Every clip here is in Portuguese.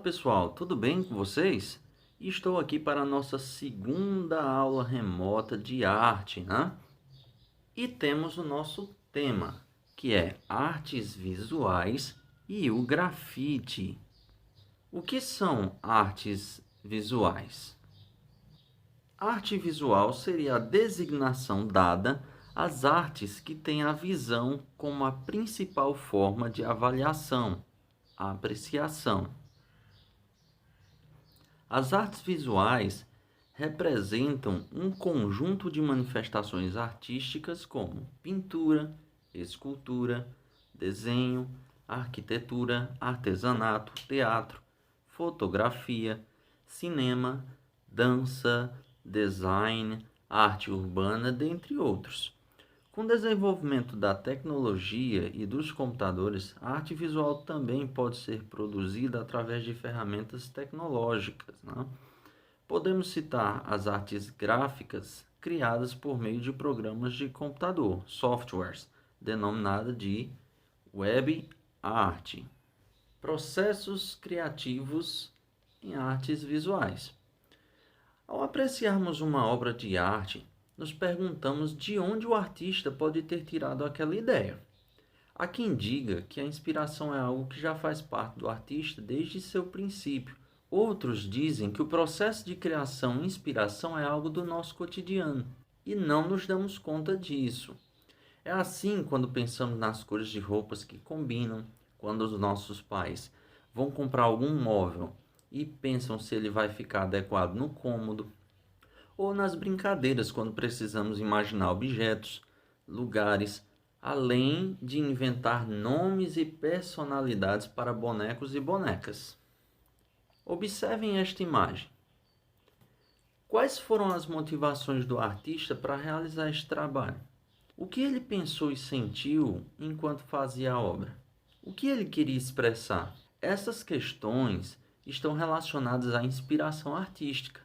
Pessoal, tudo bem com vocês? Estou aqui para a nossa segunda aula remota de arte, né? E temos o nosso tema, que é artes visuais e o grafite. O que são artes visuais? Arte visual seria a designação dada às artes que têm a visão como a principal forma de avaliação, a apreciação. As artes visuais representam um conjunto de manifestações artísticas como pintura, escultura, desenho, arquitetura, artesanato, teatro, fotografia, cinema, dança, design, arte urbana, dentre outros. Com o desenvolvimento da tecnologia e dos computadores, a arte visual também pode ser produzida através de ferramentas tecnológicas, né? Podemos citar as artes gráficas criadas por meio de programas de computador, softwares, denominada de web art. Processos criativos em artes visuais. Ao apreciarmos uma obra de arte, nos perguntamos de onde o artista pode ter tirado aquela ideia. Há quem diga que a inspiração é algo que já faz parte do artista desde seu princípio. Outros dizem que o processo de criação e inspiração é algo do nosso cotidiano e não nos damos conta disso. É assim quando pensamos nas cores de roupas que combinam, quando os nossos pais vão comprar algum móvel e pensam se ele vai ficar adequado no cômodo, ou nas brincadeiras quando precisamos imaginar objetos, lugares, além de inventar nomes e personalidades para bonecos e bonecas. Observem esta imagem. Quais foram as motivações do artista para realizar este trabalho? O que ele pensou e sentiu enquanto fazia a obra? O que ele queria expressar? Essas questões estão relacionadas à inspiração artística.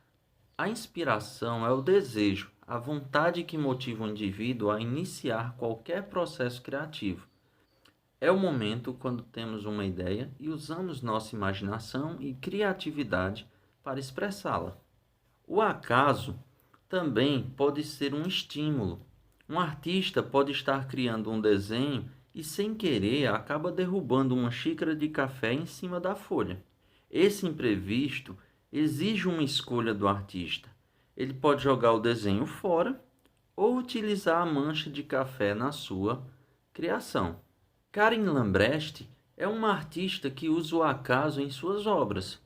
A inspiração é o desejo, a vontade que motiva o indivíduo a iniciar qualquer processo criativo. É o momento quando temos uma ideia e usamos nossa imaginação e criatividade para expressá-la. O acaso também pode ser um estímulo. Um artista pode estar criando um desenho e, sem querer, acaba derrubando uma xícara de café em cima da folha. Esse imprevisto exige uma escolha do artista. Ele pode jogar o desenho fora ou utilizar a mancha de café na sua criação. Karen Lambrecht é uma artista que usa o acaso em suas obras.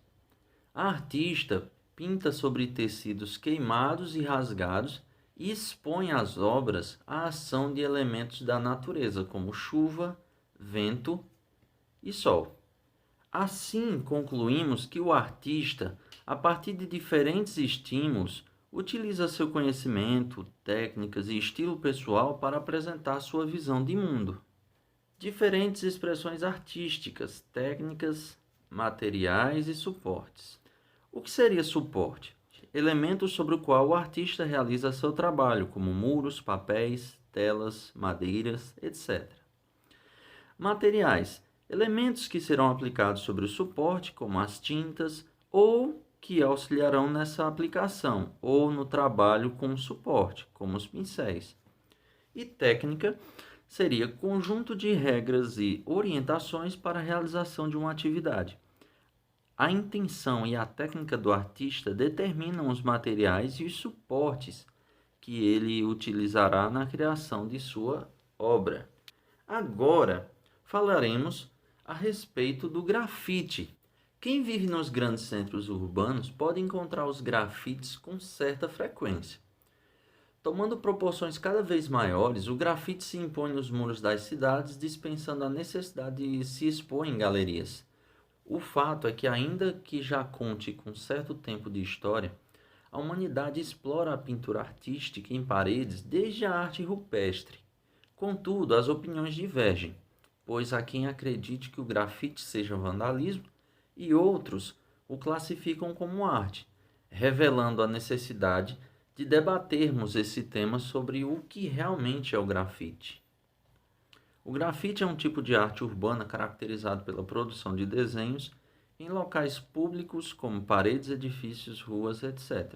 A artista pinta sobre tecidos queimados e rasgados e expõe as obras à ação de elementos da natureza, como chuva, vento e sol. Assim, concluímos que o artista, a partir de diferentes estímulos, utiliza seu conhecimento, técnicas e estilo pessoal para apresentar sua visão de mundo. Diferentes expressões artísticas, técnicas, materiais e suportes. O que seria suporte? Elementos sobre o qual o artista realiza seu trabalho, como muros, papéis, telas, madeiras, etc. Materiais. Elementos que serão aplicados sobre o suporte, como as tintas, ou que auxiliarão nessa aplicação, ou no trabalho com o suporte, como os pincéis. E técnica seria conjunto de regras e orientações para a realização de uma atividade. A intenção e a técnica do artista determinam os materiais e os suportes que ele utilizará na criação de sua obra. Agora, falaremos a respeito do grafite. Quem vive nos grandes centros urbanos pode encontrar os grafites com certa frequência. Tomando proporções cada vez maiores, o grafite se impõe nos muros das cidades, dispensando a necessidade de se expor em galerias. O fato é que, ainda que já conte com certo tempo de história, a humanidade explora a pintura artística em paredes desde a arte rupestre. Contudo, as opiniões divergem, pois há quem acredite que o grafite seja vandalismo e outros o classificam como arte, revelando a necessidade de debatermos esse tema sobre o que realmente é o grafite. O grafite é um tipo de arte urbana caracterizado pela produção de desenhos em locais públicos como paredes, edifícios, ruas, etc.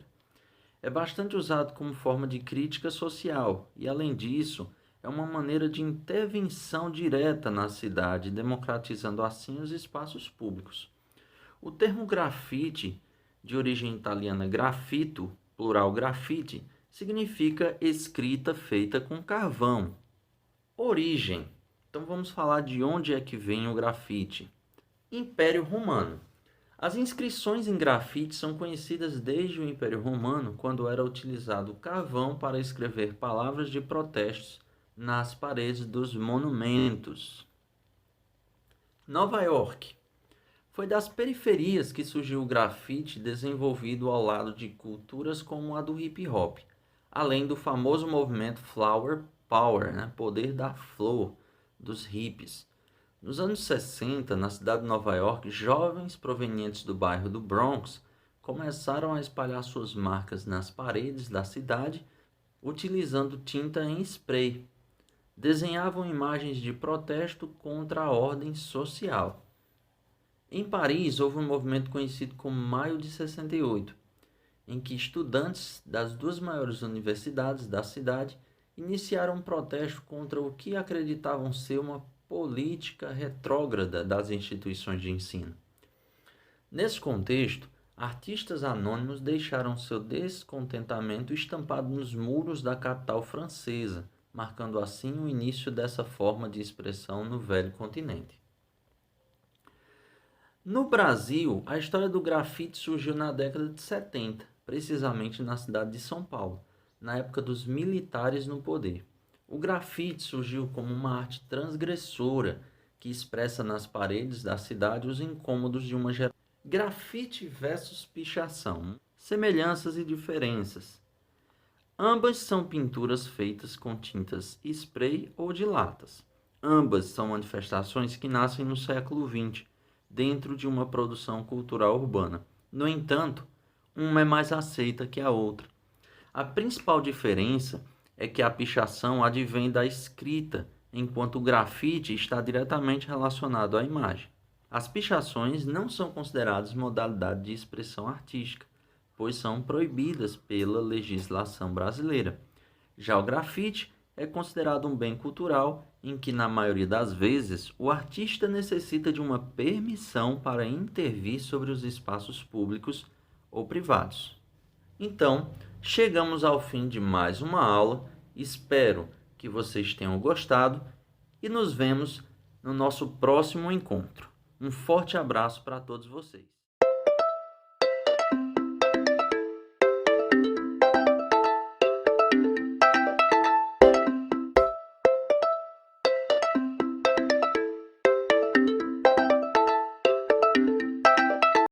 É bastante usado como forma de crítica social e, além disso, é uma maneira de intervenção direta na cidade, democratizando assim os espaços públicos. O termo grafite, de origem italiana grafito, plural grafite, significa escrita feita com carvão. Origem. Então vamos falar de onde é que vem o grafite. Império Romano. As inscrições em grafite são conhecidas desde o Império Romano, quando era utilizado o carvão para escrever palavras de protestos nas paredes dos monumentos. Nova York. Foi das periferias que surgiu o grafite, desenvolvido ao lado de culturas como a do hip hop, além do famoso movimento Flower Power, poder da flor, dos hippies. Nos anos 60, na cidade de Nova York, jovens provenientes do bairro do Bronx começaram a espalhar suas marcas nas paredes da cidade utilizando tinta em spray. Desenhavam imagens de protesto contra a ordem social. Em Paris, houve um movimento conhecido como Maio de 68, em que estudantes das duas maiores universidades da cidade iniciaram um protesto contra o que acreditavam ser uma política retrógrada das instituições de ensino. Nesse contexto, artistas anônimos deixaram seu descontentamento estampado nos muros da capital francesa, marcando assim o início dessa forma de expressão no velho continente. No Brasil, a história do grafite surgiu na década de 70, precisamente na cidade de São Paulo, na época dos militares no poder. O grafite surgiu como uma arte transgressora que expressa nas paredes da cidade os incômodos de uma geração. Grafite versus pichação. Semelhanças e diferenças. Ambas são pinturas feitas com tintas spray ou de latas. Ambas são manifestações que nascem no século XX, dentro de uma produção cultural urbana. No entanto, uma é mais aceita que a outra. A principal diferença é que a pichação advém da escrita, enquanto o grafite está diretamente relacionado à imagem. As pichações não são consideradas modalidade de expressão artística, pois são proibidas pela legislação brasileira. Já o grafite é considerado um bem cultural em que, na maioria das vezes, o artista necessita de uma permissão para intervir sobre os espaços públicos ou privados. Então, chegamos ao fim de mais uma aula. Espero que vocês tenham gostado e nos vemos no nosso próximo encontro. Um forte abraço para todos vocês.